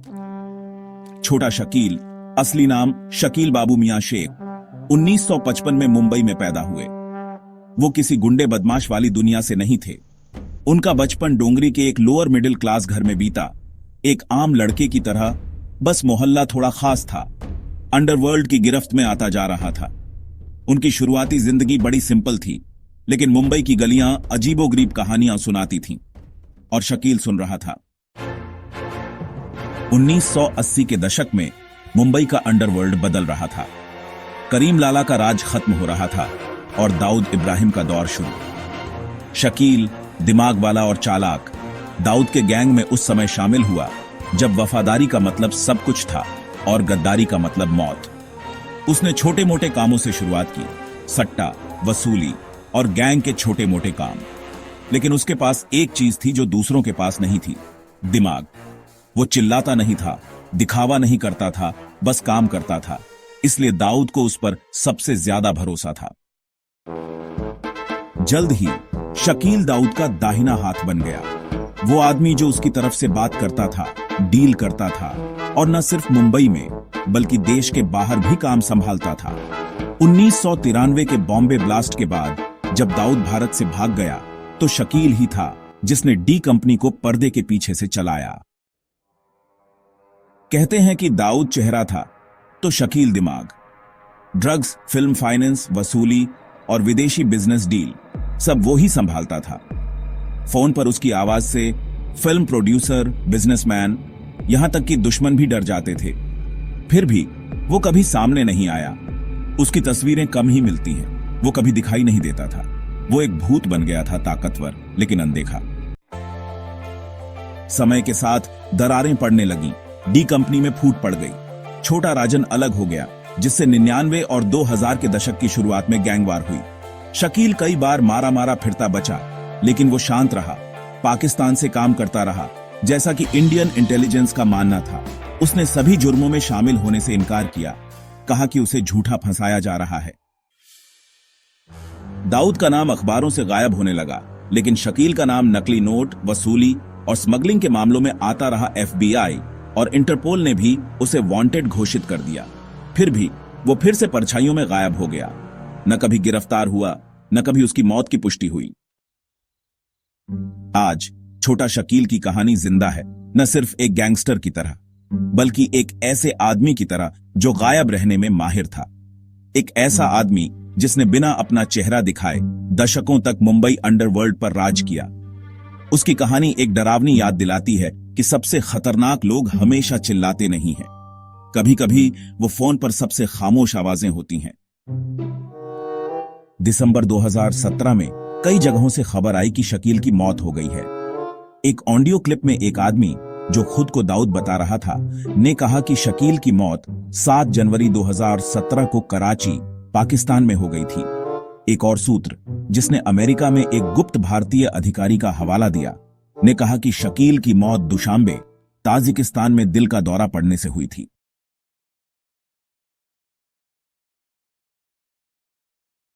छोटा शकील, असली नाम शकील बाबू मियां शेख, 1955 में मुंबई में पैदा हुए। वो किसी गुंडे बदमाश वाली दुनिया से नहीं थे। उनका बचपन डोंगरी के एक लोअर मिडिल क्लास घर में बीता, एक आम लड़के की तरह। बस मोहल्ला थोड़ा खास था, अंडरवर्ल्ड की गिरफ्त में आता जा रहा था। उनकी शुरुआती जिंदगी बड़ी सिंपल थी, लेकिन मुंबई की गलियां अजीबोगरीब कहानियां सुनाती थीं, और शकील सुन रहा था। 1980 के दशक में मुंबई का अंडरवर्ल्ड बदल रहा था। करीम लाला का राज खत्म हो रहा था और दाऊद इब्राहिम का दौर शुरू। शकील, दिमाग वाला और चालाक, दाऊद के गैंग में उस समय शामिल हुआ जब वफादारी का मतलब सब कुछ था और गद्दारी का मतलब मौत। उसने छोटे मोटे कामों से शुरुआत की, सट्टा, वसूली और गैंग के छोटे मोटे काम। लेकिन उसके पास एक चीज थी जो दूसरों के पास नहीं थी, दिमाग। वो चिल्लाता नहीं था, दिखावा नहीं करता था, बस काम करता था। इसलिए दाऊद को उस पर सबसे ज्यादा भरोसा था। जल्द ही शकील दाऊद का दाहिना हाथ बन गया। वो आदमी जो उसकी तरफ से बात करता था, डील करता था, और न सिर्फ मुंबई में बल्कि देश के बाहर भी काम संभालता था। 1993 के बॉम्बे ब्लास्ट के बाद जब दाऊद भारत से भाग गया तो शकील ही था जिसने डी कंपनी को पर्दे के पीछे से चलाया। कहते हैं कि दाऊद चेहरा था तो शकील दिमाग। ड्रग्स, फिल्म फाइनेंस, वसूली और विदेशी बिजनेस डील सब वो ही संभालता था। फोन पर उसकी आवाज से फिल्म प्रोड्यूसर, बिजनेसमैन, यहां तक कि दुश्मन भी डर जाते थे। फिर भी वो कभी सामने नहीं आया। उसकी तस्वीरें कम ही मिलती हैं। वो कभी दिखाई नहीं देता था। वो एक भूत बन गया था, ताकतवर लेकिन अनदेखा। समय के साथ दरारें पड़ने लगीं। डी कंपनी में फूट पड़ गई। छोटा राजन अलग हो गया, जिससे 99 और 2000 के दशक की शुरुआत में गैंगवार हुई। शकील कई बार मारा मारा फिरता बचा, लेकिन वो शांत रहा, पाकिस्तान से काम करता रहा, जैसा कि इंडियन इंटेलिजेंस का मानना था। उसने सभी जुर्मों में शामिल होने से इनकार किया, कहा कि उसे झूठा फंसाया जा रहा है। दाऊद का नाम अखबारों से गायब होने लगा, लेकिन शकील का नाम नकली नोट, वसूली और स्मगलिंग के मामलों में आता रहा। FBI और इंटरपोल ने भी उसे वांटेड घोषित कर दिया। फिर भी वो फिर से परछाइयों में गायब हो गया। न कभी गिरफ्तार हुआ, न कभी उसकी मौत की पुष्टि हुई। आज छोटा शकील की कहानी जिंदा है, न सिर्फ एक गैंगस्टर की तरह, बल्कि एक ऐसे आदमी की तरह जो गायब रहने में माहिर था। एक ऐसा आदमी जिसने बिना अपना चेहरा दिखाए दशकों तक मुंबई अंडरवर्ल्ड पर राज किया। उसकी कहानी एक डरावनी याद दिलाती है कि सबसे खतरनाक लोग हमेशा चिल्लाते नहीं हैं। कभी कभी वो फोन पर सबसे खामोश आवाजें होती हैं। दिसंबर 2017 में कई जगहों से खबर आई कि शकील की मौत हो गई है। एक ऑडियो क्लिप में एक आदमी जो खुद को दाऊद बता रहा था ने कहा कि शकील की मौत 7 जनवरी 2017 को कराची, पाकिस्तान में हो गई थी। एक और सूत्र, जिसने अमेरिका में एक गुप्त भारतीय अधिकारी का हवाला दिया, ने कहा कि शकील की मौत दुशांबे, ताजिकिस्तान में दिल का दौरा पड़ने से हुई थी।